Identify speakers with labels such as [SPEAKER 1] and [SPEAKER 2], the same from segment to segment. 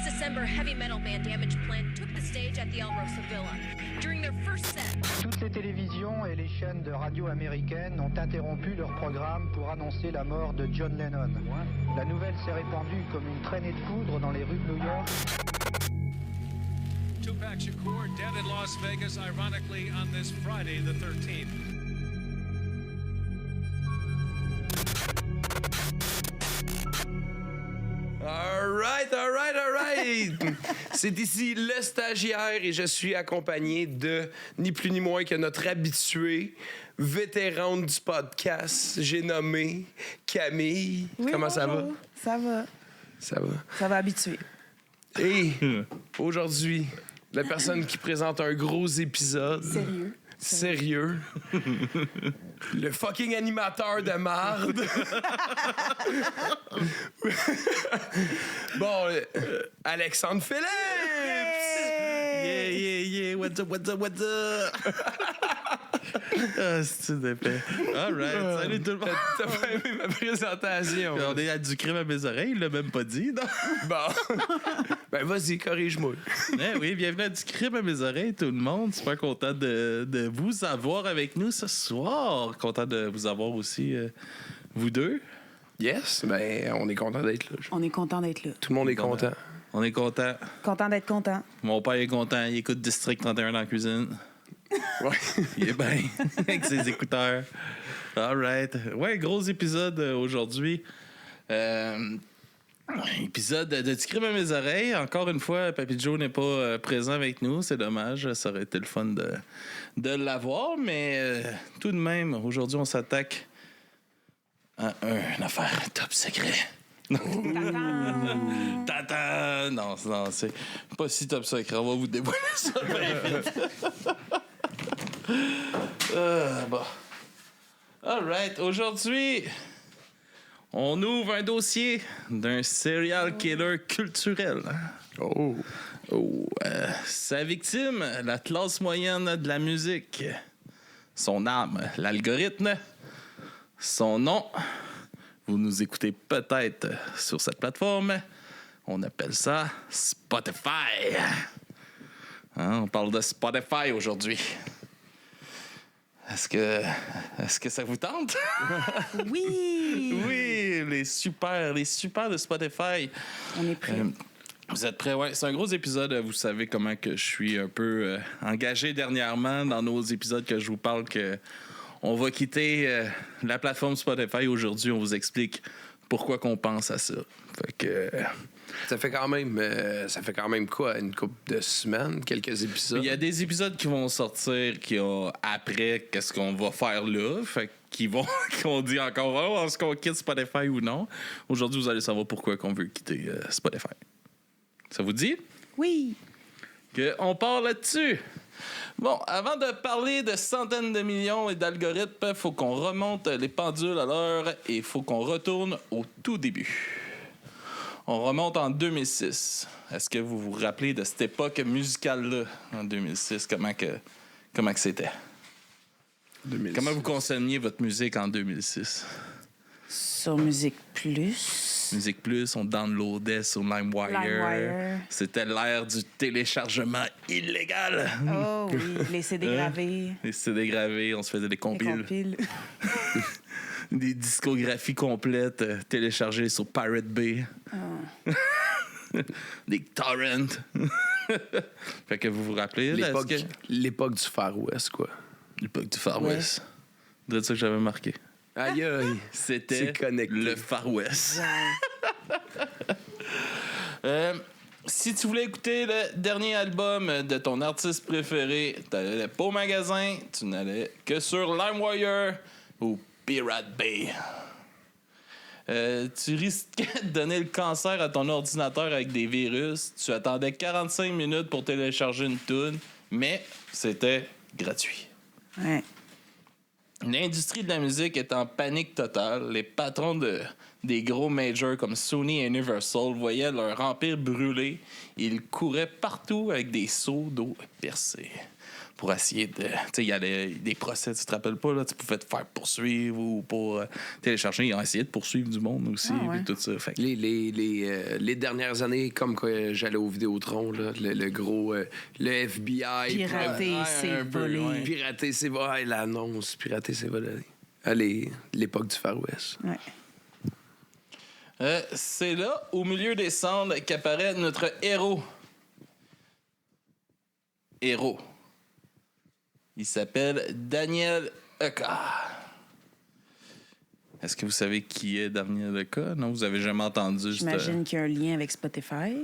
[SPEAKER 1] Last December, heavy metal band Damage Plan took the stage at the Alrosa Villa. During their first set,
[SPEAKER 2] toutes les télévisions et les chaînes de radio américaines ont interrompu leur programme pour annoncer la mort de John Lennon. La nouvelle s'est répandue comme une traînée de poudre dans les rues de New York.
[SPEAKER 3] Tupac Shakur dead in Las Vegas, ironically, on this Friday, the 13th.
[SPEAKER 4] All right. C'est ici le stagiaire et je suis accompagné de ni plus ni moins que notre habitué, vétérane du podcast, j'ai nommé Camille.
[SPEAKER 5] Oui,
[SPEAKER 4] Comment ça va?
[SPEAKER 5] bonjour. Ça va.
[SPEAKER 4] Ça va.
[SPEAKER 5] Ça va habituer.
[SPEAKER 4] Et aujourd'hui, la personne qui présente un gros épisode. Sérieux. Le fucking animateur de marde. Bon, Alexandre Phillips!
[SPEAKER 6] Yeah, what's up? Ah, c'est d'épais. All right, salut tout le monde.
[SPEAKER 4] T'as pas aimé ma présentation?
[SPEAKER 6] On est à du crime à mes oreilles, il l'a même pas dit, non?
[SPEAKER 4] Bon. Ben, vas-y, corrige-moi.
[SPEAKER 6] Oui, bienvenue à du crime à mes oreilles, tout le monde. Super content de vous avoir avec nous ce soir. Content de vous avoir aussi, vous deux.
[SPEAKER 4] Yes, ben, on est content d'être là.
[SPEAKER 5] On est content d'être là.
[SPEAKER 4] Tout le monde est content.
[SPEAKER 6] On est content.
[SPEAKER 5] Content d'être content.
[SPEAKER 6] Mon père est content, il écoute District 31 dans la cuisine.
[SPEAKER 4] Ouais.
[SPEAKER 6] Il est bien avec ses écouteurs. All right. Ouais, gros épisode aujourd'hui. Épisode de Du crime à mes oreilles. Encore une fois, Papy Joe n'est pas présent avec nous. C'est dommage. Ça aurait été le fun de l'avoir. Mais tout de même, aujourd'hui, on s'attaque à une affaire top secret. Tata! Non, c'est pas si top secret. On va vous dévoiler ça bien vite. Bon. All right. Aujourd'hui, on ouvre un dossier d'un serial killer culturel. Sa victime, la classe moyenne de la musique. Son arme, l'algorithme. Son nom, vous nous écoutez peut-être sur cette plateforme. On appelle ça Spotify. Hein, on parle de Spotify aujourd'hui. Est-ce que ça vous tente?
[SPEAKER 5] Oui!
[SPEAKER 6] Oui, les super de Spotify.
[SPEAKER 5] On est prêts.
[SPEAKER 6] Vous êtes prêts? Ouais, c'est un gros épisode. Vous savez comment que je suis un peu engagé dernièrement dans nos épisodes que je vous parle que on va quitter la plateforme Spotify. Aujourd'hui, on vous explique pourquoi qu'on pense à ça. Fait que...
[SPEAKER 4] Ça fait quand même quoi, une couple de semaines, quelques épisodes?
[SPEAKER 6] Il y a des épisodes qui vont sortir qui ont après qu'est-ce qu'on va faire là. Fait qu'on dit encore est-ce qu'on quitte Spotify ou non. Aujourd'hui, vous allez savoir pourquoi qu'on veut quitter Spotify. Ça vous dit?
[SPEAKER 5] Oui!
[SPEAKER 6] On part là-dessus. Bon, avant de parler de centaines de millions et d'algorithmes, il faut qu'on remonte les pendules à l'heure et il faut qu'on retourne au tout début. On remonte en 2006. Est-ce que vous vous rappelez de cette époque musicale-là, en 2006? Comment que c'était? 2006. Comment vous consommiez votre musique en 2006?
[SPEAKER 5] Sur Musique Plus.
[SPEAKER 6] Musique Plus, on downloadait sur LimeWire. C'était l'ère du téléchargement illégal.
[SPEAKER 5] Oh oui, les CD gravés.
[SPEAKER 6] Les CD gravés, on se faisait des compiles. Des discographies complètes téléchargées sur Pirate Bay. Oh. Des torrents. Fait que vous vous rappelez?
[SPEAKER 4] L'époque du Far West, quoi.
[SPEAKER 6] L'époque du Far West. C'est ça que j'avais marqué.
[SPEAKER 4] Aïe, aïe.
[SPEAKER 6] C'était le Far West. Si tu voulais écouter le dernier album de ton artiste préféré, tu n'allais pas au magasin, tu n'allais que sur LimeWire ou Pirate Bay. Tu risquais de donner le cancer à ton ordinateur avec des virus. Tu attendais 45 minutes pour télécharger une toune, mais c'était gratuit.
[SPEAKER 5] Ouais.
[SPEAKER 6] L'industrie de la musique est en panique totale. Les patrons de Des gros majors comme Sony et Universal voyaient leur empire brûler et ils couraient partout avec des seaux d'eau percés pour essayer de... Tu sais, il y a des procès, tu te rappelles pas, là, tu pouvais te faire poursuivre ou pour télécharger. Ils ont essayé de poursuivre du monde aussi,
[SPEAKER 5] Ah ouais.
[SPEAKER 6] puis tout ça. Fait que-
[SPEAKER 4] Les dernières années, comme quand j'allais au Vidéotron, là, le gros... le FBI...
[SPEAKER 5] Pirater,
[SPEAKER 6] Ouais,
[SPEAKER 5] c'est
[SPEAKER 6] un peu,
[SPEAKER 5] volé.
[SPEAKER 6] ouais.
[SPEAKER 4] Pirater, c'est volé. L'annonce, pirater, c'est volé. Allez, l'époque du Far West.
[SPEAKER 5] Ouais.
[SPEAKER 6] C'est là, au milieu des cendres, qu'apparaît notre héros. Il s'appelle Daniel Eka. Est-ce que vous savez qui est Daniel Eka? Non, vous avez jamais entendu
[SPEAKER 5] J'imagine qu'il y a un lien avec Spotify.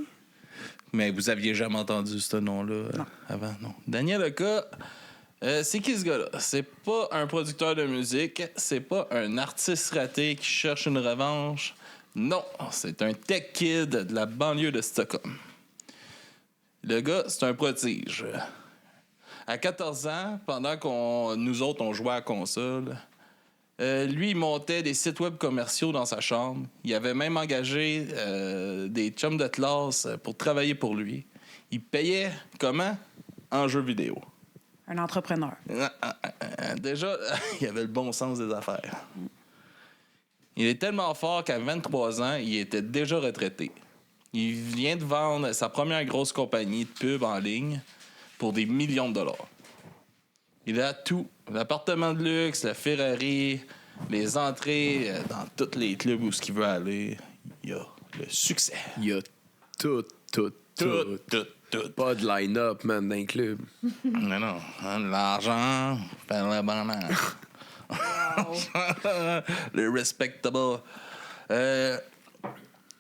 [SPEAKER 6] Mais vous aviez jamais entendu ce nom-là avant? Non. Daniel Eka, c'est qui ce gars-là? C'est pas un producteur de musique, c'est pas un artiste raté qui cherche une revanche. Non, c'est un tech kid de la banlieue de Stockholm. Le gars, c'est un prodige. À 14 ans, pendant nous autres, on jouait à la console, lui, il montait des sites web commerciaux dans sa chambre. Il avait même engagé des chums de classe pour travailler pour lui. Il payait comment? En jeux vidéo.
[SPEAKER 5] Un entrepreneur.
[SPEAKER 6] Déjà, il avait le bon sens des affaires. Il est tellement fort qu'à 23 ans, il était déjà retraité. Il vient de vendre sa première grosse compagnie de pub en ligne pour des millions de dollars. Il a tout. L'appartement de luxe, la Ferrari, les entrées dans tous les clubs où il veut aller. Il y a le succès.
[SPEAKER 4] Il y a tout. Pas de line-up, man, dans le club.
[SPEAKER 6] Non, non. Hein, l'argent, faire le bonheur. Le respectable.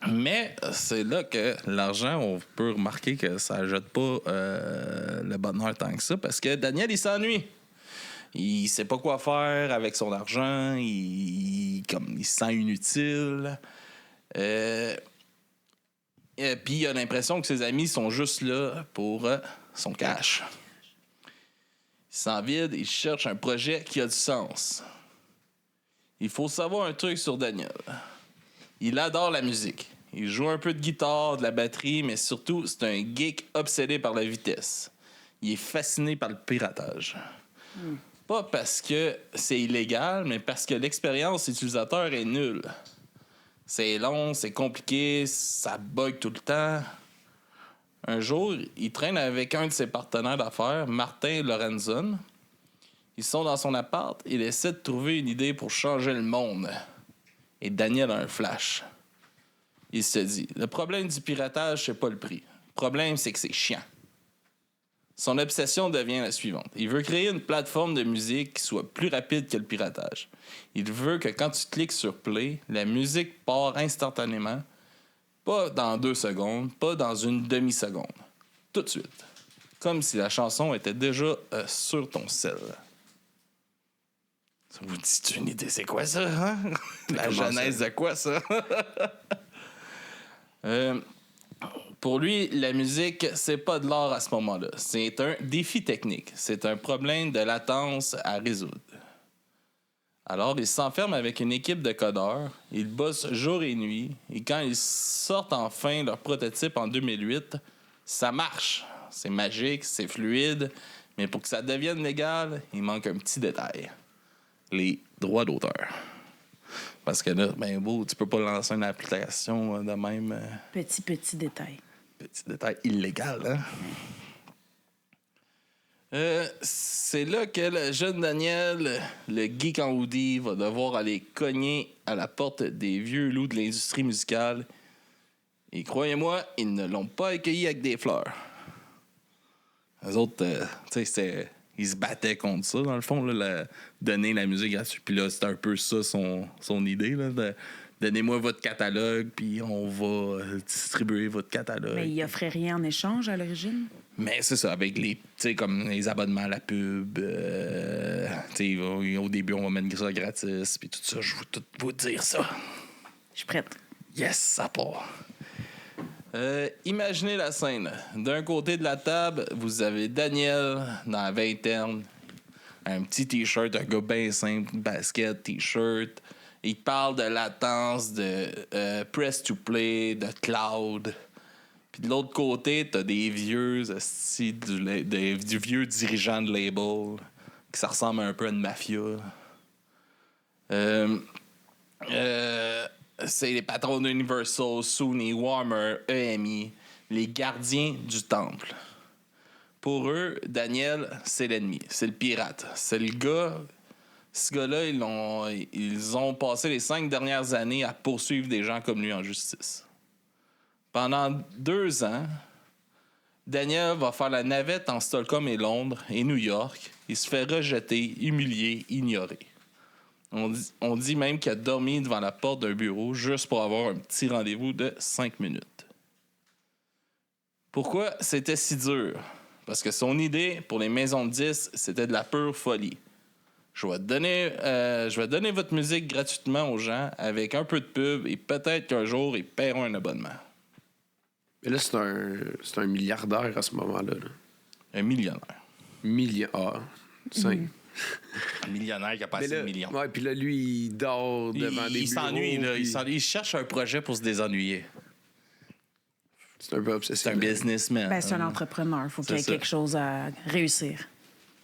[SPEAKER 6] Mais c'est là que l'argent, on peut remarquer que ça ne jette pas le bonheur tant que ça, parce que Daniel, il s'ennuie. Il sait pas quoi faire avec son argent. Il se sent inutile. Et puis, il a l'impression que ses amis sont juste là pour son cash. Il s'en vide, il cherche un projet qui a du sens. Il faut savoir un truc sur Daniel. Il adore la musique. Il joue un peu de guitare, de la batterie, mais surtout, c'est un geek obsédé par la vitesse. Il est fasciné par le piratage. Pas parce que c'est illégal, mais parce que l'expérience utilisateur est nulle. C'est long, c'est compliqué, ça bug tout le temps. Un jour, il traîne avec un de ses partenaires d'affaires, Martin Lorenzon. Ils sont dans son appart et il essaie de trouver une idée pour changer le monde. Et Daniel a un flash. Il se dit, le problème du piratage, c'est pas le prix. Le problème, c'est que c'est chiant. Son obsession devient la suivante. Il veut créer une plateforme de musique qui soit plus rapide que le piratage. Il veut que quand tu cliques sur Play, la musique part instantanément, pas dans 2 secondes, pas dans une demi-seconde. Tout de suite. Comme si la chanson était déjà sur ton cell. Ça vous dit une idée, c'est quoi ça, hein? La genèse de quoi, ça? Pour lui, la musique, c'est pas de l'art à ce moment-là. C'est un défi technique. C'est un problème de latence à résoudre. Alors, il s'enferme avec une équipe de codeurs. Ils bossent jour et nuit. Et quand ils sortent enfin leur prototype en 2008, ça marche. C'est magique, c'est fluide. Mais pour que ça devienne légal, il manque un petit détail. Les droits d'auteur. Parce que là, ben beau, tu peux pas lancer une application de même...
[SPEAKER 5] Petit détail.
[SPEAKER 6] Petit détail illégal, hein? C'est là que le jeune Daniel, le geek en hoodie, va devoir aller cogner à la porte des vieux loups de l'industrie musicale. Et croyez-moi, ils ne l'ont pas accueilli avec des fleurs. Les autres, tu sais, ils se battaient contre ça, dans le fond, là, donner la musique gratuite. Puis là, c'était un peu ça son idée, là, de donnez-moi votre catalogue, puis on va distribuer votre catalogue.
[SPEAKER 5] Mais il offrait rien en échange à l'origine?
[SPEAKER 6] Mais c'est ça, avec les, tu sais, comme les abonnements à la pub. Tu sais, au début, on va mettre ça gratis, puis tout ça. Je veux tout vous dire ça.
[SPEAKER 5] Je suis prête.
[SPEAKER 6] Yes, ça part. Imaginez la scène. D'un côté de la table, vous avez Daniel dans la vingtaine, un petit T-shirt, un gars bien simple, basket, T-shirt. Il parle de latence, de press to play, de cloud. Puis de l'autre côté, t'as des vieux du vieux dirigeants de label qui ça ressemble un peu à une mafia. C'est les patrons d'Universal, Sony, Warner, EMI, les gardiens du temple. Pour eux, Daniel, c'est l'ennemi, c'est le pirate. C'est le gars... Ce gars-là, ils ont passé les 5 dernières années à poursuivre des gens comme lui en justice. Pendant 2 ans, Daniel va faire la navette en Stockholm et Londres et New York. Il se fait rejeter, humilier, ignorer. On dit même qu'il a dormi devant la porte d'un bureau juste pour avoir un petit rendez-vous de 5 minutes. Pourquoi c'était si dur? Parce que son idée pour les maisons de disques, c'était de la pure folie. Je vais donner votre musique gratuitement aux gens avec un peu de pub et peut-être qu'un jour, ils paieront un abonnement.
[SPEAKER 4] Mais là, c'est un milliardaire à ce moment-là. Là.
[SPEAKER 6] Un millionnaire.
[SPEAKER 4] Milliard. 5.
[SPEAKER 6] Un millionnaire qui a passé 1 million.
[SPEAKER 4] Ouais, puis là, lui, il dort devant des bureaux.
[SPEAKER 6] Il s'ennuie, là.
[SPEAKER 4] Puis...
[SPEAKER 6] Il cherche un projet pour se désennuyer.
[SPEAKER 4] C'est un peu
[SPEAKER 6] C'est
[SPEAKER 4] obsessionnel.
[SPEAKER 6] un businessman.
[SPEAKER 5] Ben, c'est un entrepreneur. Il faut qu'il y ait
[SPEAKER 6] C'est ça.
[SPEAKER 5] quelque chose à réussir.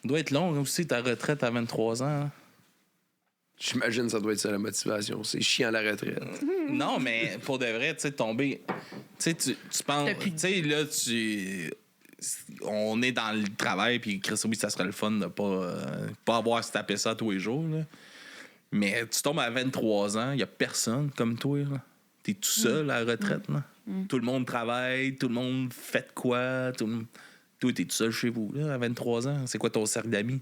[SPEAKER 6] Ça doit être long aussi, ta retraite à 23 ans. Hein?
[SPEAKER 4] J'imagine que ça doit être ça la motivation. C'est chiant la retraite.
[SPEAKER 6] Non, mais pour de vrai, tu sais, tomber... Tu sais, tu penses... Tu sais, là, on est dans le travail, puis Chris, oui, ça serait le fun de pas avoir à se taper ça tous les jours, là. Mais tu tombes à 23 ans, il y a personne comme toi, là. T'es tout seul à la retraite, là. Tout le monde travaille, tout le monde fait de quoi, Toi, t'es tout seul chez vous, là, à 23 ans. C'est quoi ton cercle d'amis?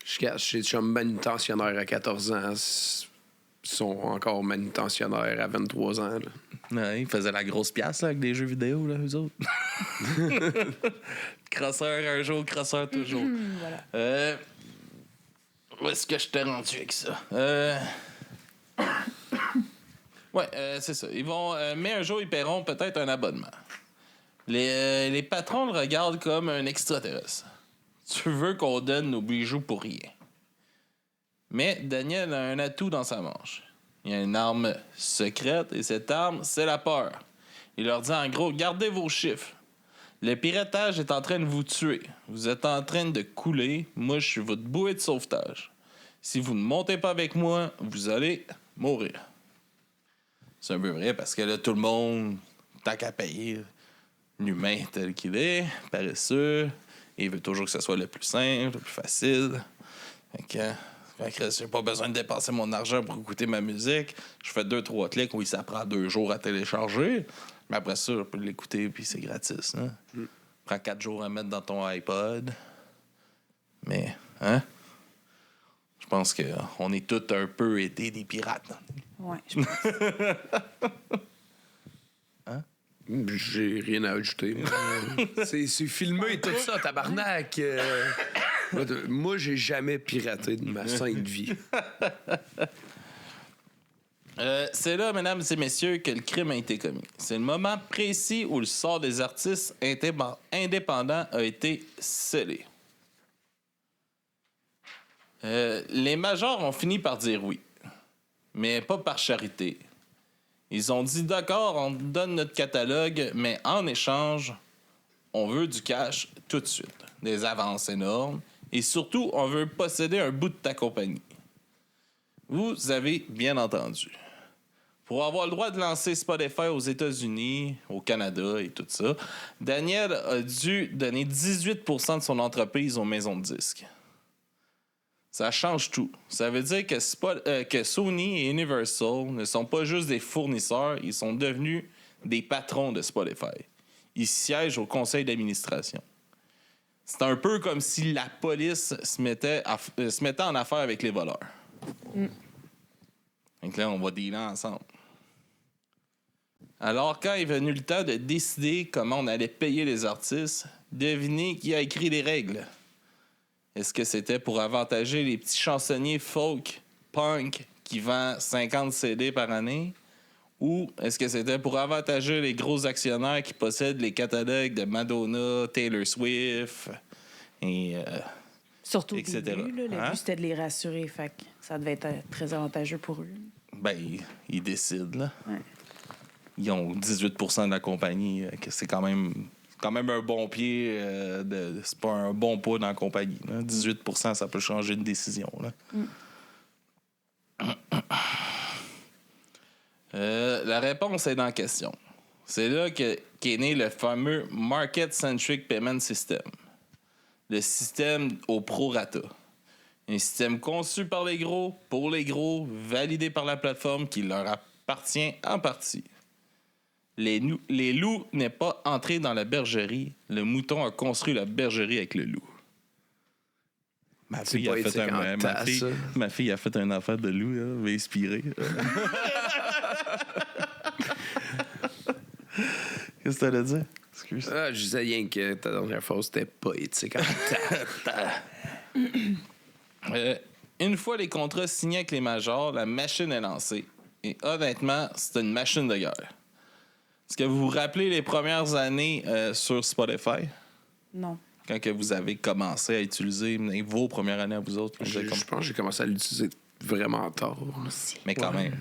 [SPEAKER 4] Je suis manutentionnaire à 14 ans. Ils sont encore manutentionnaires à 23 ans. Là.
[SPEAKER 6] Ouais, ils faisaient la grosse pièce là, avec des jeux vidéo, là, eux autres. Crosseur un jour, crosseur toujours.
[SPEAKER 5] Voilà.
[SPEAKER 6] Où est-ce que je t'ai rendu avec ça? C'est ça. Ils vont... mais un jour, ils paieront peut-être un abonnement. Les patrons le regardent comme un extraterrestre. Tu veux qu'on donne nos bijoux pour rien. Mais Daniel a un atout dans sa manche. Il a une arme secrète et cette arme, c'est la peur. Il leur dit en gros, gardez vos chiffres. Le piratage est en train de vous tuer. Vous êtes en train de couler. Moi, je suis votre bouée de sauvetage. Si vous ne montez pas avec moi, vous allez mourir. C'est un peu vrai parce que là, tout le monde, tant qu'à payer, l'humain tel qu'il est, paresseux, et il veut toujours que ce soit le plus simple, le plus facile. Fait que j'ai pas besoin de dépenser mon argent pour écouter ma musique. Je fais 2-3 clics, oui, ça prend 2 jours à télécharger. Mais après ça, je peux l'écouter, puis c'est gratis. Hein? Prend 4 jours à mettre dans ton iPod. Mais, hein? Je pense qu'on est tous un peu aidés des pirates.
[SPEAKER 5] Ouais, je pense.
[SPEAKER 4] J'ai rien à ajouter. c'est filmé et tout ça, tabarnak. Moi, j'ai jamais piraté de ma sainte vie.
[SPEAKER 6] C'est là, mesdames et messieurs, que le crime a été commis. C'est le moment précis où le sort des artistes indépendants a été scellé. Les majors ont fini par dire oui, mais pas par charité. Ils ont dit d'accord, on te donne notre catalogue, mais en échange, on veut du cash tout de suite, des avances énormes, et surtout, on veut posséder un bout de ta compagnie. Vous avez bien entendu. Pour avoir le droit de lancer Spotify aux États-Unis, au Canada et tout ça, Daniel a dû donner 18% de son entreprise aux maisons de disques. Ça change tout. Ça veut dire que Sony et Universal ne sont pas juste des fournisseurs, ils sont devenus des patrons de Spotify. Ils siègent au conseil d'administration. C'est un peu comme si la police se mettait en affaire avec les voleurs. Donc là, on va dealer ensemble. Alors, quand est venu le temps de décider comment on allait payer les artistes, devinez qui a écrit les règles. Est-ce que c'était pour avantager les petits chansonniers folk, punk, qui vendent 50 CD par année? Ou est-ce que c'était pour avantager les gros actionnaires qui possèdent les catalogues de Madonna, Taylor Swift et
[SPEAKER 5] Surtout au
[SPEAKER 6] etc.
[SPEAKER 5] début, là, le
[SPEAKER 6] Hein?
[SPEAKER 5] but, c'était de les rassurer. Fait que ça devait être très avantageux pour eux.
[SPEAKER 6] Ben, ils décident, là.
[SPEAKER 5] Ouais.
[SPEAKER 6] Ils ont 18% de la compagnie. Que c'est quand même un bon pied. C'est pas un bon pas dans la compagnie. Là. 18%, ça peut changer une décision. Là. La réponse est dans la question. C'est là qu'est né le fameux Market Centric Payment System. Le système au prorata. Un système conçu par les gros, pour les gros, validé par la plateforme qui leur appartient en partie. Les loups n'est pas entré dans la bergerie. Le mouton a construit la bergerie avec le loup. Ma fille a fait un affaire de loup, là, m'a inspiré. Qu'est-ce que t'allais dire? Excuse.
[SPEAKER 4] Ah, je disais rien que ta dernière phrase c'était poétique.
[SPEAKER 6] Une fois les contrats signés avec les majors, la machine est lancée. Et honnêtement, c'est une machine de guerre. Est-ce que vous vous rappelez les premières années sur Spotify?
[SPEAKER 5] Non.
[SPEAKER 6] Quand que vous avez commencé à utiliser vos premières années à vous autres?
[SPEAKER 4] Je pense que j'ai commencé à l'utiliser vraiment tard.
[SPEAKER 6] Mais quand même,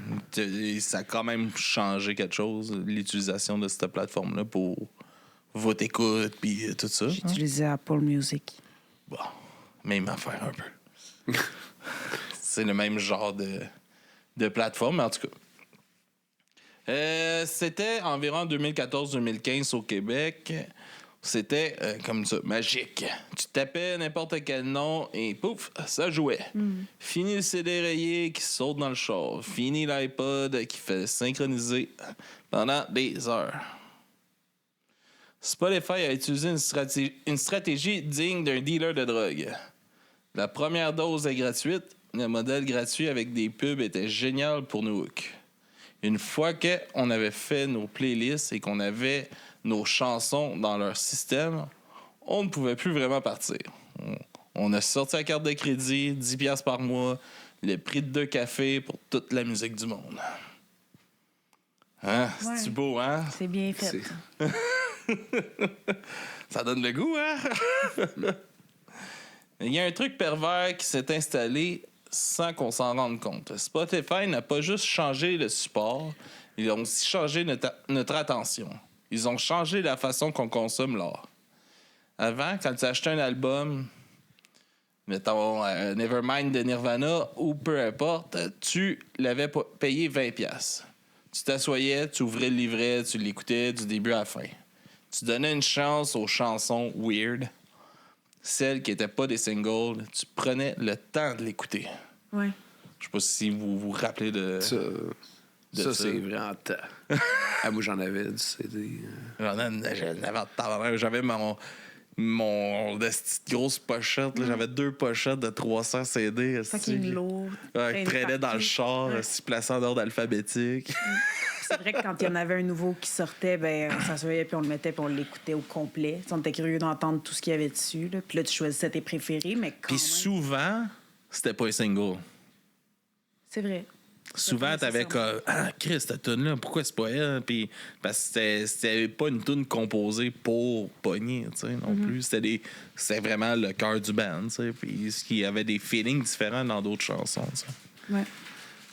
[SPEAKER 6] ça a quand même changé quelque chose, l'utilisation de cette plateforme-là pour votre écoute puis tout ça.
[SPEAKER 5] J'utilisais Apple Music.
[SPEAKER 6] Bon, même affaire un peu. C'est le même genre de plateforme, mais en tout cas. C'était environ 2014-2015 au Québec. C'était comme ça, magique. Tu tapais n'importe quel nom et pouf, ça jouait. Fini le CD rayé qui saute dans le char. Fini l'iPod qui fait synchroniser pendant des heures. Spotify a utilisé une stratégie digne d'un dealer de drogue. La première dose est gratuite. Le modèle gratuit avec des pubs était génial pour nos hooks. Une fois qu'on avait fait nos playlists et qu'on avait nos chansons dans leur système, on ne pouvait plus vraiment partir. On a sorti la carte de crédit, 10$ par mois, le prix de 2 cafés pour toute la musique du monde. Hein?
[SPEAKER 5] Ouais.
[SPEAKER 6] C'est beau, hein?
[SPEAKER 5] C'est bien fait.
[SPEAKER 6] Ça donne le goût, hein? Il y a un truc pervers qui s'est installé sans qu'on s'en rende compte. Spotify n'a pas juste changé le support, ils ont aussi changé notre attention. Ils ont changé la façon qu'on consomme l'art. Avant, quand tu achetais un album, mettons Nevermind de Nirvana ou peu importe, tu l'avais payé 20$. Tu t'assoyais, tu ouvrais le livret, tu l'écoutais du début à la fin. Tu donnais une chance aux chansons weird, celles qui n'étaient pas des singles, tu prenais le temps de l'écouter.
[SPEAKER 5] Ouais.
[SPEAKER 6] Je sais pas si vous vous rappelez de
[SPEAKER 4] Ça,
[SPEAKER 6] ça.
[SPEAKER 4] c'est vraiment temps. Ah, moi, j'en avais du CD.
[SPEAKER 6] J'avais mon grosse pochette. Là, j'avais 2 pochettes de 300 CD.
[SPEAKER 5] Fucking lourd.
[SPEAKER 6] Qui traînaient dans le char,
[SPEAKER 5] Ouais.
[SPEAKER 6] placés en ordre alphabétique.
[SPEAKER 5] C'est vrai que quand il y en avait un nouveau qui sortait, ben, on s'assoyait puis on le mettait puis on l'écoutait au complet. T'sais, on était curieux d'entendre tout ce qu'il y avait dessus. Là. Puis là, tu choisissais tes préférés, mais quand
[SPEAKER 6] Puis
[SPEAKER 5] même...
[SPEAKER 6] souvent, c'était pas un single.
[SPEAKER 5] C'est vrai.
[SPEAKER 6] Souvent,
[SPEAKER 5] C'est
[SPEAKER 6] t'avais
[SPEAKER 5] ça.
[SPEAKER 6] comme Ah, Chris, cette tune-là, pourquoi c'est pas elle? Puis, parce que c'était pas une tune composée pour pogner, tu sais, non plus. C'était vraiment le cœur du band, tu sais. Puis, il y avait des feelings différents dans d'autres chansons, tu sais.
[SPEAKER 5] Ouais.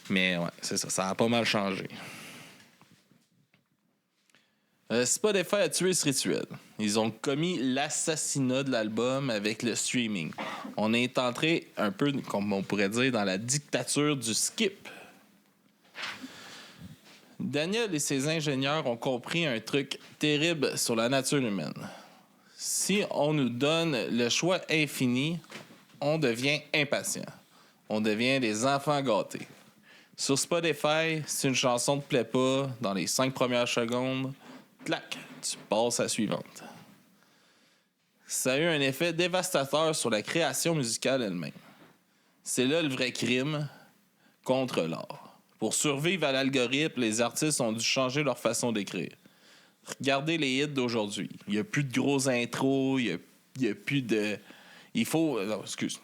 [SPEAKER 6] Mais ouais, c'est ça, ça a pas mal changé. Spotify a tué ce rituel. Ils ont commis l'assassinat de l'album avec le streaming. On est entré un peu, comme on pourrait dire, dans la dictature du skip. Daniel et ses ingénieurs ont compris un truc terrible sur la nature humaine. Si on nous donne le choix infini, on devient impatient. On devient des enfants gâtés. Sur Spotify, si une chanson ne te plaît pas dans les 5 premières secondes, clac, tu passes à la suivante. Ça a eu un effet dévastateur sur la création musicale elle-même. C'est là le vrai crime contre l'art. Pour survivre à l'algorithme, les artistes ont dû changer leur façon d'écrire. Regardez les hits d'aujourd'hui. Il n'y a plus de gros intros, il y a plus de... Il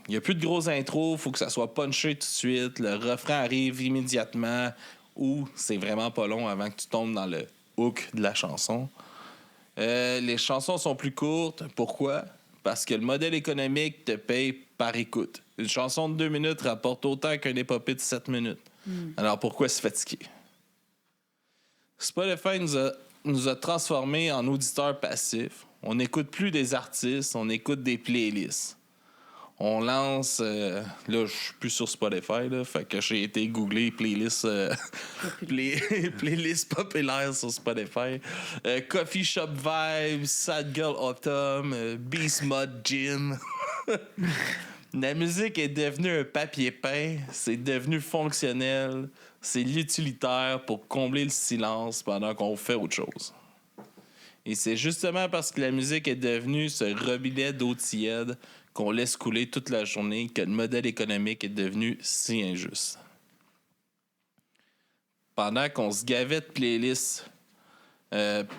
[SPEAKER 6] y a plus de gros intros, il faut que ça soit punché tout de suite, le refrain arrive immédiatement, ou c'est vraiment pas long avant que tu tombes dans le hook de la chanson. Les chansons sont plus courtes. Pourquoi? Parce que le modèle économique te paye par écoute. Une chanson de 2 minutes rapporte autant qu'un épopée de 7 minutes. Alors pourquoi se fatiguer? Spotify nous a transformés en auditeurs passifs. On n'écoute plus des artistes, on écoute des playlists. On lance... là, je suis plus sur Spotify, là, fait que j'ai été googler playlists playlists populaires sur Spotify. Coffee Shop Vibes, Sad Girl Autumn, Beast Mode Gym. La musique est devenue un papier peint, c'est devenu fonctionnel, c'est l'utilitaire pour combler le silence pendant qu'on fait autre chose. Et c'est justement parce que la musique est devenue ce robinet d'eau tiède qu'on laisse couler toute la journée que le modèle économique est devenu si injuste. Pendant qu'on se gavait de playlists,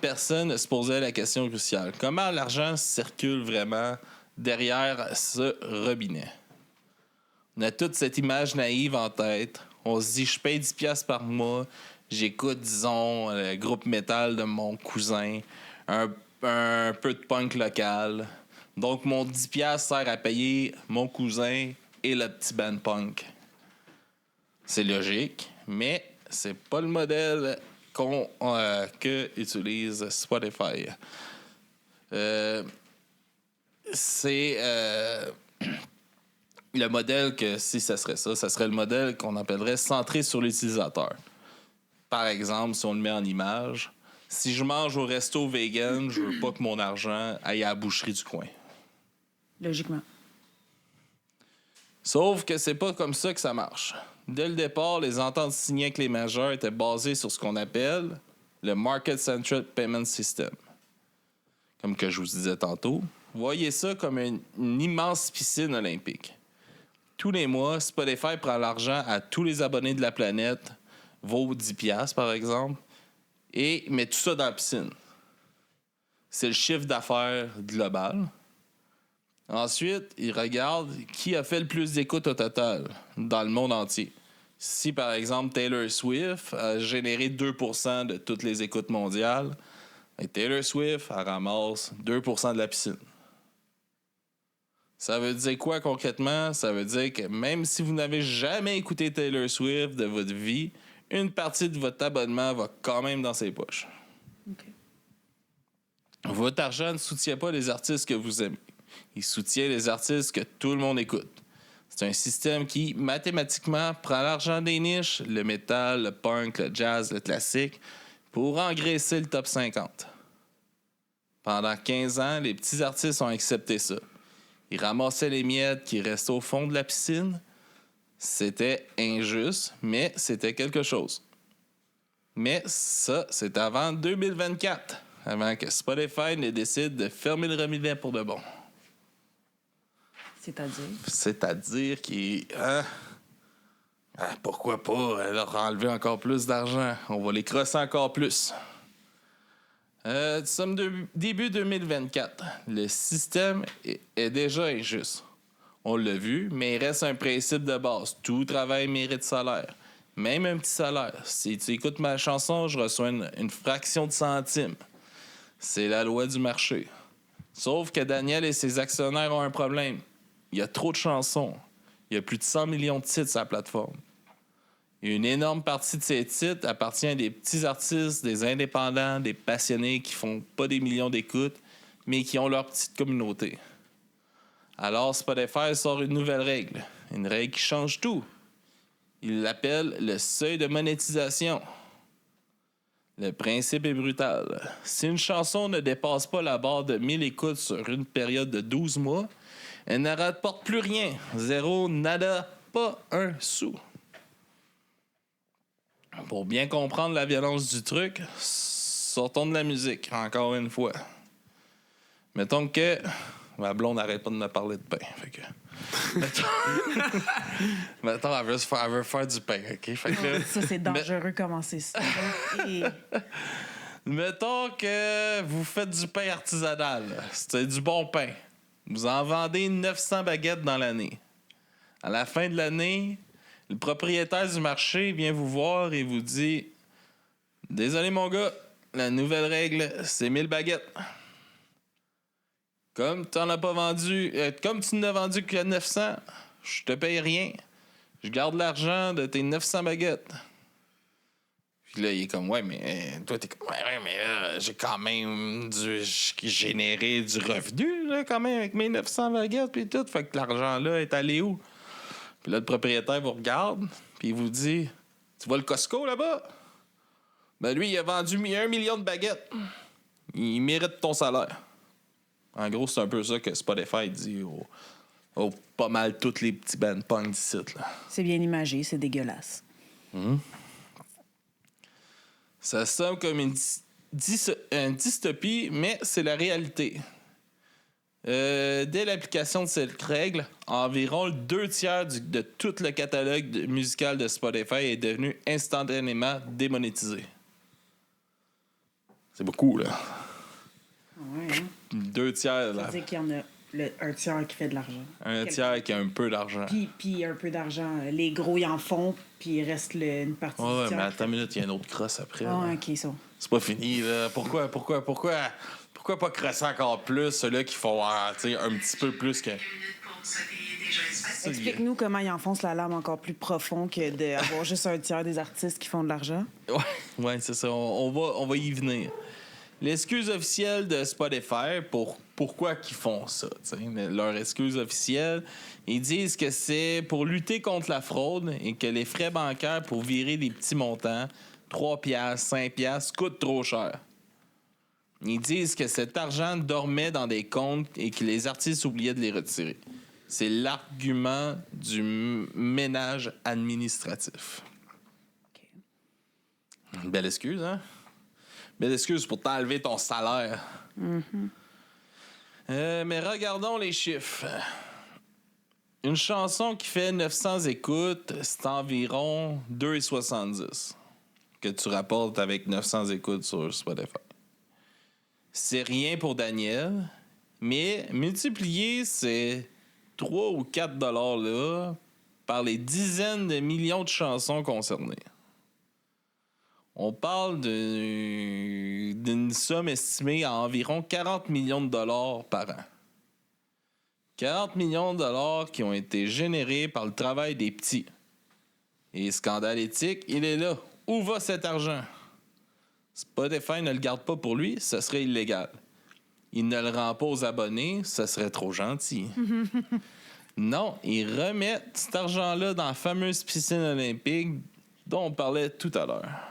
[SPEAKER 6] personne ne se posait la question cruciale. Comment l'argent circule vraiment derrière ce robinet? On a toute cette image naïve en tête. On se dit, je paye 10$ par mois, j'écoute, disons, le groupe métal de mon cousin, un peu de punk local. Donc, mon 10$ sert à payer mon cousin et le petit band punk. C'est logique, mais c'est pas le modèle que utilise Spotify. C'est le modèle que, si ça serait ça serait le modèle qu'on appellerait centré sur l'utilisateur. Par exemple, si on le met en image, si je mange au resto vegan, je veux pas que mon argent aille à la boucherie du coin.
[SPEAKER 5] Logiquement.
[SPEAKER 6] Sauf que c'est pas comme ça que ça marche. Dès le départ, les ententes signées avec les majors étaient basées sur ce qu'on appelle le Market-Centered Payment System. Comme que je vous disais tantôt, voyez ça comme une immense piscine olympique. Tous les mois, Spotify prend l'argent à tous les abonnés de la planète, vaut 10$ par exemple, et met tout ça dans la piscine. C'est le chiffre d'affaires global. Ensuite, il regarde qui a fait le plus d'écoutes au total dans le monde entier. Si, par exemple, Taylor Swift a généré 2% de toutes les écoutes mondiales, et Taylor Swift elle ramasse 2% de la piscine. Ça veut dire quoi concrètement? Ça veut dire que même si vous n'avez jamais écouté Taylor Swift de votre vie, une partie de votre abonnement va quand même dans ses poches.
[SPEAKER 5] Okay.
[SPEAKER 6] Votre argent ne soutient pas les artistes que vous aimez. Il soutient les artistes que tout le monde écoute. C'est un système qui, mathématiquement, prend l'argent des niches, le métal, le punk, le jazz, le classique, pour engraisser le top 50. Pendant 15 ans, les petits artistes ont accepté ça. Ils ramassaient les miettes qui restaient au fond de la piscine. C'était injuste, mais c'était quelque chose. Mais ça, c'est avant 2024, avant que Spotify ne décide de fermer le robinet pour de bon.
[SPEAKER 5] C'est-à-dire?
[SPEAKER 6] C'est-à-dire qu'il... pourquoi pas leur enlever encore plus d'argent? On va les crosser encore plus. Nous sommes début 2024. Le système est déjà injuste. On l'a vu, mais il reste un principe de base. Tout travail mérite salaire. Même un petit salaire. Si tu écoutes ma chanson, je reçois une fraction de centime. C'est la loi du marché. Sauf que Daniel et ses actionnaires ont un problème. Il y a trop de chansons. Il y a plus de 100 millions de titres sur la plateforme. Et une énorme partie de ces titres appartient à des petits artistes, des indépendants, des passionnés qui font pas des millions d'écoutes, mais qui ont leur petite communauté. Alors Spotify sort une nouvelle règle. Une règle qui change tout. Il l'appelle le seuil de monétisation. Le principe est brutal. Si une chanson ne dépasse pas la barre de 1000 écoutes sur une période de 12 mois, elle ne rapporte plus rien. Zéro, nada, pas un sou. Pour bien comprendre la violence du truc, sortons de la musique, encore une fois. Mettons que... Ma blonde n'arrête pas de me parler de pain. Fait que... Mettons, elle veut faire du pain, OK? Fait que...
[SPEAKER 5] Ça, c'est dangereux commencer ça. Et...
[SPEAKER 6] Mettons que vous faites du pain artisanal. C'est du bon pain. Vous en vendez 900 baguettes dans l'année. À la fin de l'année, le propriétaire du marché vient vous voir et vous dit « Désolé, mon gars, la nouvelle règle, c'est 1000 baguettes. Comme tu n'as vendu que 900, je te paye rien. Je garde l'argent de tes 900 baguettes. Puis là, il est comme, ouais, mais toi, t'es comme, ouais, mais j'ai quand même généré du revenu, là, quand même, avec mes 900 baguettes, puis tout. Fait que l'argent-là est allé où? Puis là, le propriétaire vous regarde, puis il vous dit, tu vois le Costco là-bas? Ben lui, il a vendu 1 million de baguettes. Il mérite ton salaire. En gros, c'est un peu ça que Spotify dit aux pas mal tous les petits band punk d'ici, là.
[SPEAKER 5] C'est bien imagé, c'est dégueulasse.
[SPEAKER 6] Ça sonne comme une dystopie, mais c'est la réalité. Dès l'application de cette règle, environ le 2/3 de tout le catalogue musical de Spotify est devenu instantanément démonétisé. C'est beaucoup, là.
[SPEAKER 5] Ouais, hein?
[SPEAKER 6] 2/3, là.
[SPEAKER 5] Ça veut dire qu'il y en a un tiers qui fait de l'argent.
[SPEAKER 6] Un tiers qui a un peu d'argent.
[SPEAKER 5] Puis un peu d'argent. Les gros, ils en font, puis il reste une partie du
[SPEAKER 6] Ouais,
[SPEAKER 5] tiers.
[SPEAKER 6] mais attends une minute, il y a une autre crosse après.
[SPEAKER 5] Ah,
[SPEAKER 6] là.
[SPEAKER 5] OK, ça.
[SPEAKER 6] C'est pas fini, là. Pourquoi pas crosser encore plus ceux-là qui font tu sais, un petit peu plus que...
[SPEAKER 5] Explique-nous comment ils enfoncent la lame encore plus profond que d'avoir juste un tiers des artistes qui font de l'argent.
[SPEAKER 6] Ouais, c'est ça. On va y venir. L'excuse officielle de Spotify pourquoi qu'ils font ça, t'sais, leur excuse officielle, ils disent que c'est pour lutter contre la fraude et que les frais bancaires pour virer des petits montants, 3$, 5$, coûtent trop cher. Ils disent que cet argent dormait dans des comptes et que les artistes oubliaient de les retirer. C'est l'argument du ménage administratif.
[SPEAKER 5] OK.
[SPEAKER 6] Une belle excuse, hein? Belle excuse pour t'enlever ton salaire. Mais regardons les chiffres. Une chanson qui fait 900 écoutes, c'est environ 2,70 que tu rapportes avec 900 écoutes sur Spotify. C'est rien pour Daniel, mais multiplier ces 3 ou 4 $ là par les dizaines de millions de chansons concernées. On parle d'une somme estimée à environ 40 millions de dollars par an. 40 millions de dollars qui ont été générés par le travail des petits. Et scandale éthique, il est là. Où va cet argent? Spotify ne le garde pas pour lui, ce serait illégal. Il ne le rend pas aux abonnés, ce serait trop gentil. Non, ils remettent cet argent-là dans la fameuse piscine olympique dont on parlait tout à l'heure.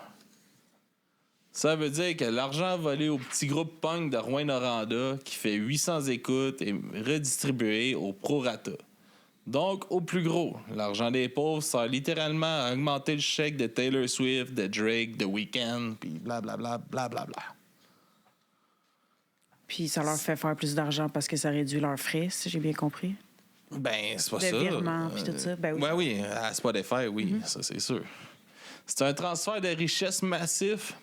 [SPEAKER 6] Ça veut dire que l'argent volé au petit groupe punk de Rouyn-Noranda qui fait 800 écoutes est redistribué au prorata. Donc, au plus gros, l'argent des pauvres sert littéralement à augmenter le chèque de Taylor Swift, de Drake, de Weeknd, puis blablabla, blablabla.
[SPEAKER 5] Puis ça leur fait faire plus d'argent parce que ça réduit leurs frais, si j'ai bien compris.
[SPEAKER 6] Ben, c'est pas
[SPEAKER 5] De
[SPEAKER 6] ça.
[SPEAKER 5] virement, puis tout ça. Ben oui.
[SPEAKER 6] Ouais, oui, à Spotify, oui, ça c'est sûr. C'est un transfert de richesse massif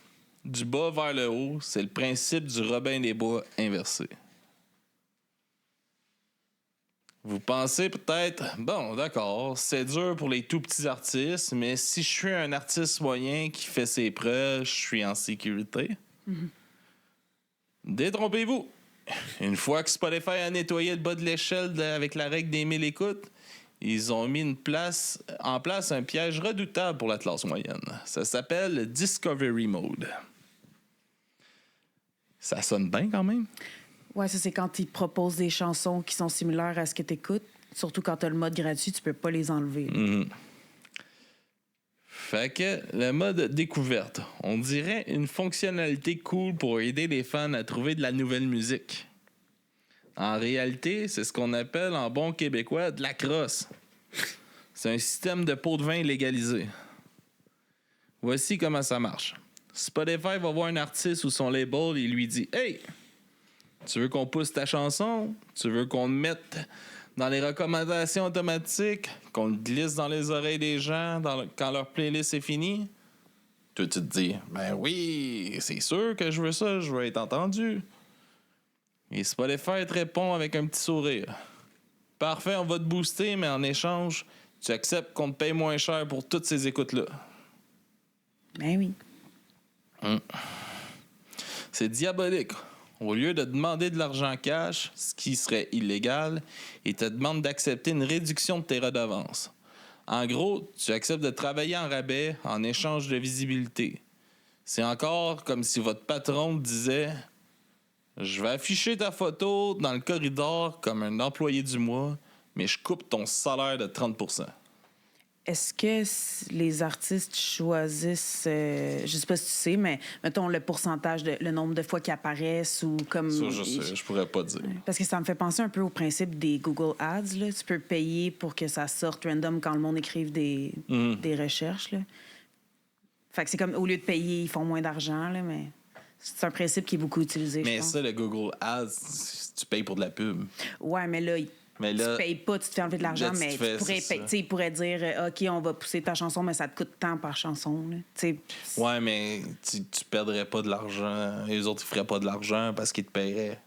[SPEAKER 6] du bas vers le haut. C'est le principe du Robin des Bois inversé. Vous pensez peut-être, bon, d'accord, c'est dur pour les tout petits artistes, mais si je suis un artiste moyen qui fait ses preuves, je suis en sécurité. Détrompez-vous. Une fois que Spotify a nettoyé le bas de l'échelle avec la règle des 1000 écoutes, ils ont mis en place un piège redoutable pour la classe moyenne. Ça s'appelle le Discovery Mode. Ça sonne bien quand même.
[SPEAKER 5] Ouais, ça, c'est quand ils proposent des chansons qui sont similaires à ce que tu écoutes. Surtout quand tu as le mode gratuit, tu peux pas les enlever.
[SPEAKER 6] Fait que le mode découverte, on dirait une fonctionnalité cool pour aider les fans à trouver de la nouvelle musique. En réalité, c'est ce qu'on appelle en bon québécois de la crosse. C'est un système de pot de vin légalisé. Voici comment ça marche. Spotify va voir un artiste ou son label et lui dit « Hey! Tu veux qu'on pousse ta chanson? Tu veux qu'on te mette dans les recommandations automatiques? Qu'on le glisse dans les oreilles des gens quand leur playlist est finie? » Toi, tu te dis « Ben oui, c'est sûr que je veux ça, je veux être entendu. » Et Spotify te répond avec un petit sourire. « Parfait, on va te booster, mais en échange, tu acceptes qu'on te paye moins cher pour toutes ces écoutes-là. »
[SPEAKER 5] Ben oui.
[SPEAKER 6] C'est diabolique. Au lieu de demander de l'argent cash, ce qui serait illégal, ils te demandent d'accepter une réduction de tes redevances. En gros, tu acceptes de travailler en rabais en échange de visibilité. C'est encore comme si votre patron te disait « Je vais afficher ta photo dans le corridor comme un employé du mois, mais je coupe ton salaire de 30%. »
[SPEAKER 5] Est-ce que les artistes choisissent, je sais pas si tu sais, mais mettons le pourcentage, le nombre de fois qu'ils apparaissent ou comme...
[SPEAKER 6] Ça, je pourrais pas dire.
[SPEAKER 5] Parce que ça me fait penser un peu au principe des Google Ads. Là. Tu peux payer pour que ça sorte random quand le monde écrive des recherches. Là. Fait que c'est comme, au lieu de payer, ils font moins d'argent, là, mais c'est un principe qui est beaucoup utilisé, je
[SPEAKER 6] Mais
[SPEAKER 5] pense.
[SPEAKER 6] ça, le Google Ads, tu payes pour de la pub.
[SPEAKER 5] Ouais, mais là, tu payes pas, tu te fais enlever de l'argent,
[SPEAKER 6] là,
[SPEAKER 5] mais
[SPEAKER 6] tu fais,
[SPEAKER 5] tu pourrais ils pourraient dire OK, on va pousser ta chanson, mais ça te coûte tant par chanson. Là.
[SPEAKER 6] Ouais, mais tu perdrais pas de l'argent. Les autres, ils feraient pas de l'argent parce qu'ils te paieraient.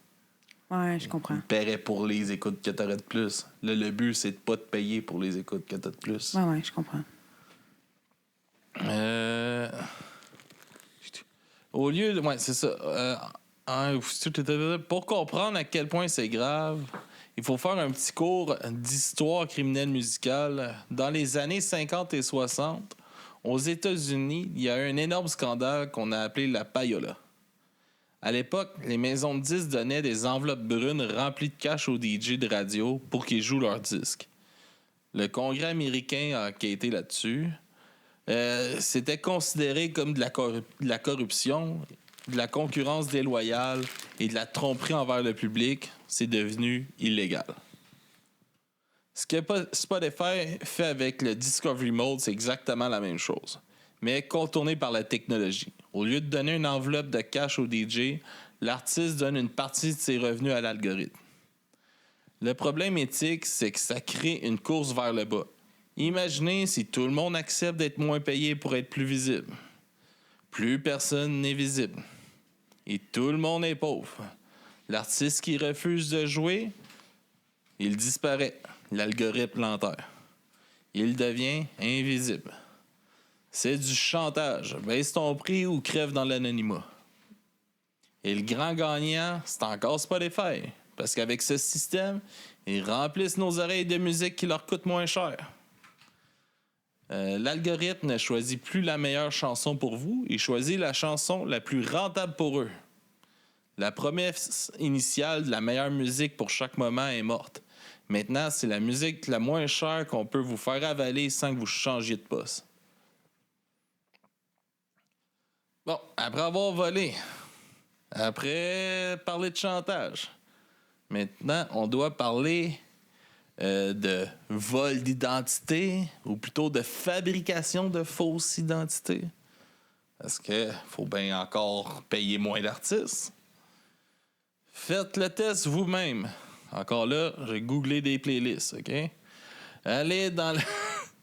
[SPEAKER 5] Ouais, je comprends.
[SPEAKER 6] Ils te paieraient pour les écoutes que t'aurais de plus. Là, le but, c'est de pas te payer pour les écoutes que t'as de plus.
[SPEAKER 5] Ouais, je comprends.
[SPEAKER 6] Au lieu de... Ouais, c'est ça. Pour comprendre à quel point c'est grave, il faut faire un petit cours d'histoire criminelle musicale. Dans les années 50 et 60, aux États-Unis, il y a eu un énorme scandale qu'on a appelé la payola. À l'époque, les maisons de disques donnaient des enveloppes brunes remplies de cash aux DJ de radio pour qu'ils jouent leurs disques. Le Congrès américain a enquêté là-dessus. C'était considéré comme de la corruption, de la concurrence déloyale et de la tromperie envers le public. C'est devenu illégal. Ce que Spotify fait avec le Discovery Mode, c'est exactement la même chose, mais contourné par la technologie. Au lieu de donner une enveloppe de cash au DJ, l'artiste donne une partie de ses revenus à l'algorithme. Le problème éthique, c'est que ça crée une course vers le bas. Imaginez si tout le monde accepte d'être moins payé pour être plus visible. Plus personne n'est visible. Et tout le monde est pauvre. L'artiste qui refuse de jouer, il disparaît. L'algorithme l'enterre. Il devient invisible. C'est du chantage. Baisse ton prix ou crève dans l'anonymat. Et le grand gagnant, c'est encore Spotify. Parce qu'avec ce système, ils remplissent nos oreilles de musique qui leur coûte moins cher. L'algorithme ne choisit plus la meilleure chanson pour vous, il choisit la chanson la plus rentable pour eux. La promesse initiale de la meilleure musique pour chaque moment est morte. Maintenant, c'est la musique la moins chère qu'on peut vous faire avaler sans que vous changiez de poste. Bon, après avoir volé, après parler de chantage, maintenant, on doit parler de vol d'identité ou plutôt de fabrication de fausses identités. Parce que faut bien encore payer moins d'artistes. Faites le test vous-même. Encore là, j'ai googlé des playlists, OK? Allez dans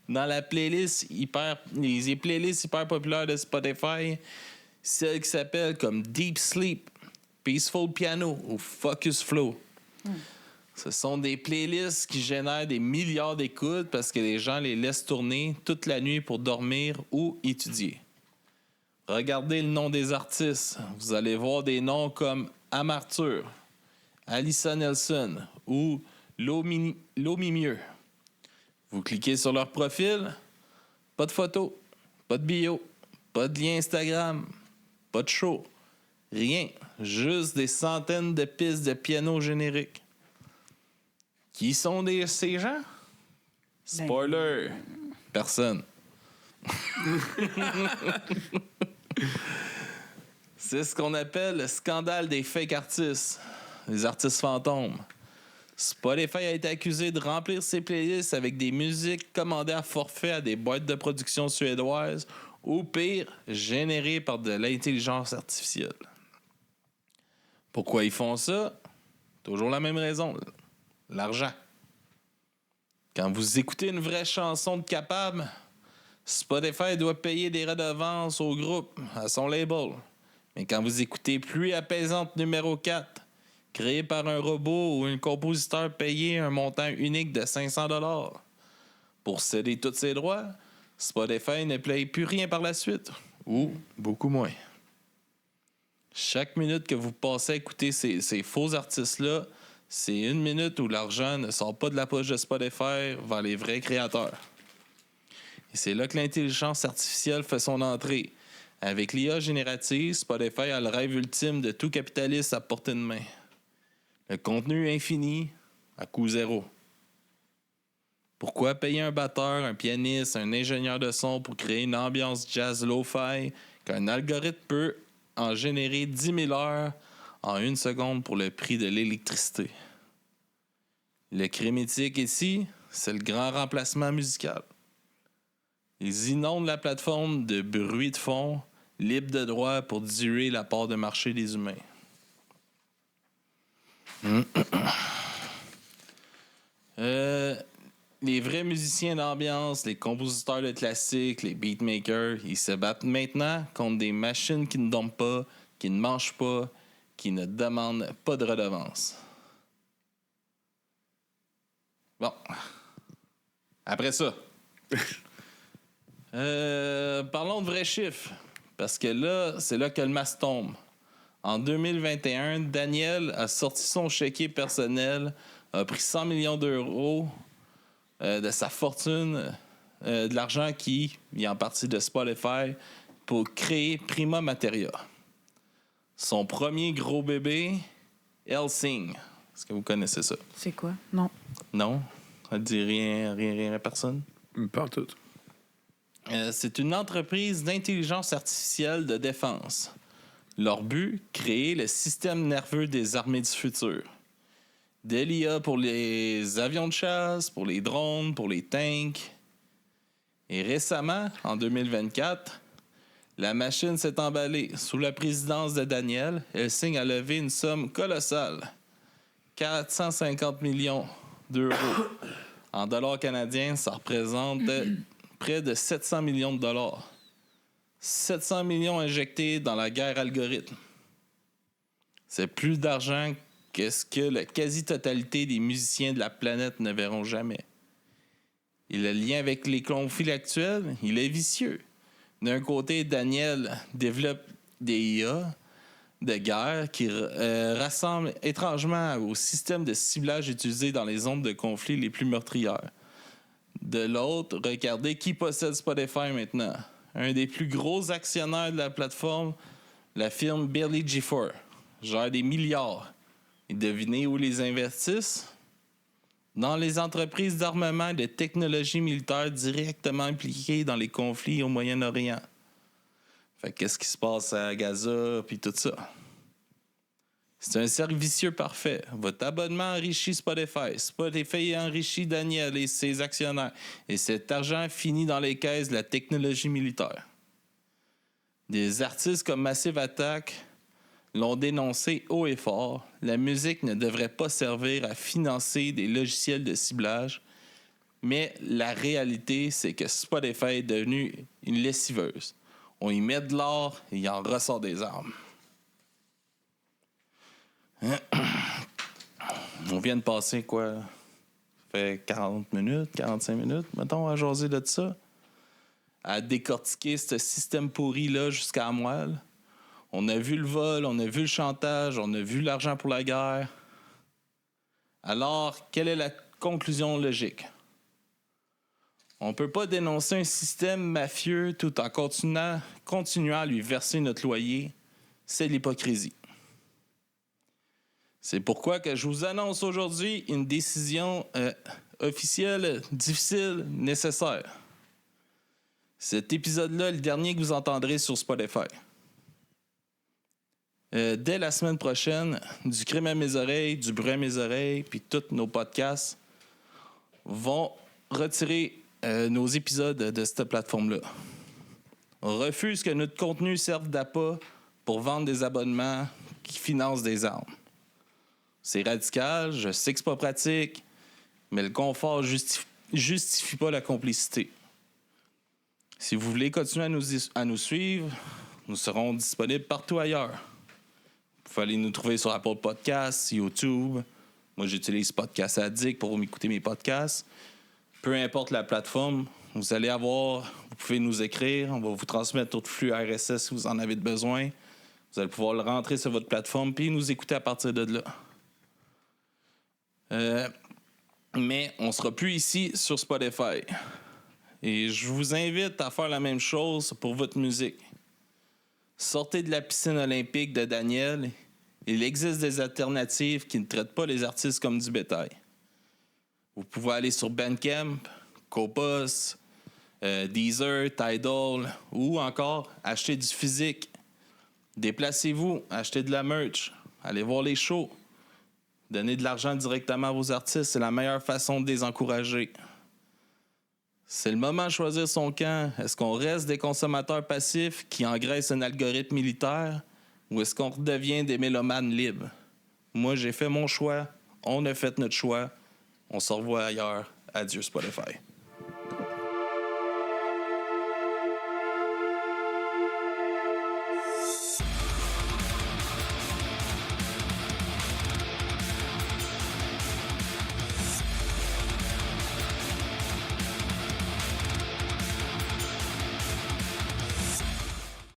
[SPEAKER 6] la playlist les playlists hyper populaires de Spotify, celles qui s'appellent comme Deep Sleep, Peaceful Piano ou Focus Flow. Ce sont des playlists qui génèrent des milliards d'écoutes parce que les gens les laissent tourner toute la nuit pour dormir ou étudier. Regardez le nom des artistes. Vous allez voir des noms comme Amarthur, Alyssa Nelson ou Lomimieux. Vous cliquez sur leur profil, pas de photo, pas de bio, pas de lien Instagram, pas de show, rien, juste des centaines de pistes de piano génériques. Qui sont ces gens? Spoiler! Personne. C'est ce qu'on appelle le scandale des fake artistes, les artistes fantômes. Spotify a été accusé de remplir ses playlists avec des musiques commandées à forfait à des boîtes de production suédoises ou pire, générées par de l'intelligence artificielle. Pourquoi ils font ça? Toujours la même raison. L'argent. Quand vous écoutez une vraie chanson de Capable, Spotify doit payer des redevances au groupe, à son label. Mais quand vous écoutez Pluie apaisante numéro 4, créé par un robot ou un compositeur payé un montant unique de 500$, pour céder tous ses droits, Spotify ne paye plus rien par la suite, ou beaucoup moins. Chaque minute que vous passez à écouter ces faux artistes-là, c'est une minute où l'argent ne sort pas de la poche de Spotify vers les vrais créateurs. Et c'est là que l'intelligence artificielle fait son entrée. Avec l'IA générative, Spotify a le rêve ultime de tout capitaliste à portée de main. Le contenu infini à coût zéro. Pourquoi payer un batteur, un pianiste, un ingénieur de son pour créer une ambiance jazz lo-fi qu'un algorithme peut en générer 10 000 heures en 1 seconde pour le prix de l'électricité? Le crime éthique ici, c'est le grand remplacement musical. Ils inondent la plateforme de bruit de fond, libre de droit pour diluer la part de marché des humains. Les vrais musiciens d'ambiance, les compositeurs de classiques, les beatmakers, ils se battent maintenant contre des machines qui ne dorment pas, qui ne mangent pas, qui ne demandent pas de redevance. Bon. Après ça. Parlons de vrais chiffres. Parce que là, c'est là que le masque tombe. En 2021, Daniel a sorti son chéquier personnel, a pris 100 millions d'euros de sa fortune, de l'argent qui vient en partie de Spotify, pour créer Prima Materia. Son premier gros bébé, Helsing. Est-ce que vous connaissez ça?
[SPEAKER 5] C'est quoi? Non.
[SPEAKER 6] Non? Ça ne dit rien à personne?
[SPEAKER 4] Pas tout.
[SPEAKER 6] C'est une entreprise d'intelligence artificielle de défense. Leur but, créer le système nerveux des armées du futur. De l'IA pour les avions de chasse, pour les drones, pour les tanks. Et récemment, en 2024, la machine s'est emballée. Sous la présidence de Daniel, Helsing a levé une somme colossale. 450 millions d'euros. En dollars canadiens, ça représente près de 700 millions de dollars. 700 millions injectés dans la guerre algorithme. C'est plus d'argent que ce que la quasi-totalité des musiciens de la planète ne verront jamais. Et le lien avec les conflits actuels, il est vicieux. D'un côté, Daniel développe des IA de guerre qui rassemblent étrangement au système de ciblage utilisé dans les zones de conflit les plus meurtrières. De l'autre, regardez qui possède Spotify maintenant. Un des plus gros actionnaires de la plateforme, la firme Billy G4, gère des milliards. Et devinez où les investissent? Dans les entreprises d'armement et de technologie militaire directement impliquées dans les conflits au Moyen-Orient. Fait qu'est-ce qui se passe à Gaza puis tout ça? C'est un cercle vicieux parfait. Votre abonnement enrichit Spotify. Spotify enrichit Daniel et ses actionnaires. Et cet argent finit dans les caisses de la technologie militaire. Des artistes comme Massive Attack l'ont dénoncé haut et fort. La musique ne devrait pas servir à financer des logiciels de ciblage. Mais la réalité, c'est que Spotify est devenu une lessiveuse. On y met de l'or et il en ressort des armes. On vient de passer quoi? Ça fait 40 minutes, 45 minutes, mettons, à jaser de ça. À décortiquer ce système pourri-là jusqu'à la moelle. On a vu le vol, on a vu le chantage, on a vu l'argent pour la guerre. Alors, quelle est la conclusion logique? On ne peut pas dénoncer un système mafieux tout en continuant à lui verser notre loyer. C'est l'hypocrisie. C'est pourquoi que je vous annonce aujourd'hui une décision officielle, difficile, nécessaire. Cet épisode-là est le dernier que vous entendrez sur Spotify. Dès la semaine prochaine, du crime à mes oreilles, du bruit à mes oreilles, puis tous nos podcasts vont retirer nos épisodes de cette plateforme-là. On refuse que notre contenu serve d'appât pour vendre des abonnements qui financent des armes. C'est radical, je sais que c'est pas pratique, mais le confort justifie pas la complicité. Si vous voulez continuer à nous suivre, nous serons disponibles partout ailleurs. Vous pouvez aller nous trouver sur Apple Podcasts, YouTube. Moi, j'utilise Podcast Addict pour m'écouter mes podcasts. Peu importe la plateforme, vous pouvez nous écrire, on va vous transmettre tout le flux RSS si vous en avez besoin. Vous allez pouvoir le rentrer sur votre plateforme puis nous écouter à partir de là. Mais on ne sera plus ici sur Spotify. Et je vous invite à faire la même chose pour votre musique. Sortez de la piscine olympique de Daniel. Il existe des alternatives qui ne traitent pas les artistes comme du bétail. Vous pouvez aller sur Bandcamp, Copos, Deezer, Tidal ou encore acheter du physique. Déplacez-vous, achetez de la merch, allez voir les shows. Donner de l'argent directement à vos artistes, c'est la meilleure façon de les encourager. C'est le moment de choisir son camp. Est-ce qu'on reste des consommateurs passifs qui engraissent un algorithme militaire ou est-ce qu'on redevient des mélomanes libres? Moi, j'ai fait mon choix. On a fait notre choix. On se revoit ailleurs. Adieu Spotify.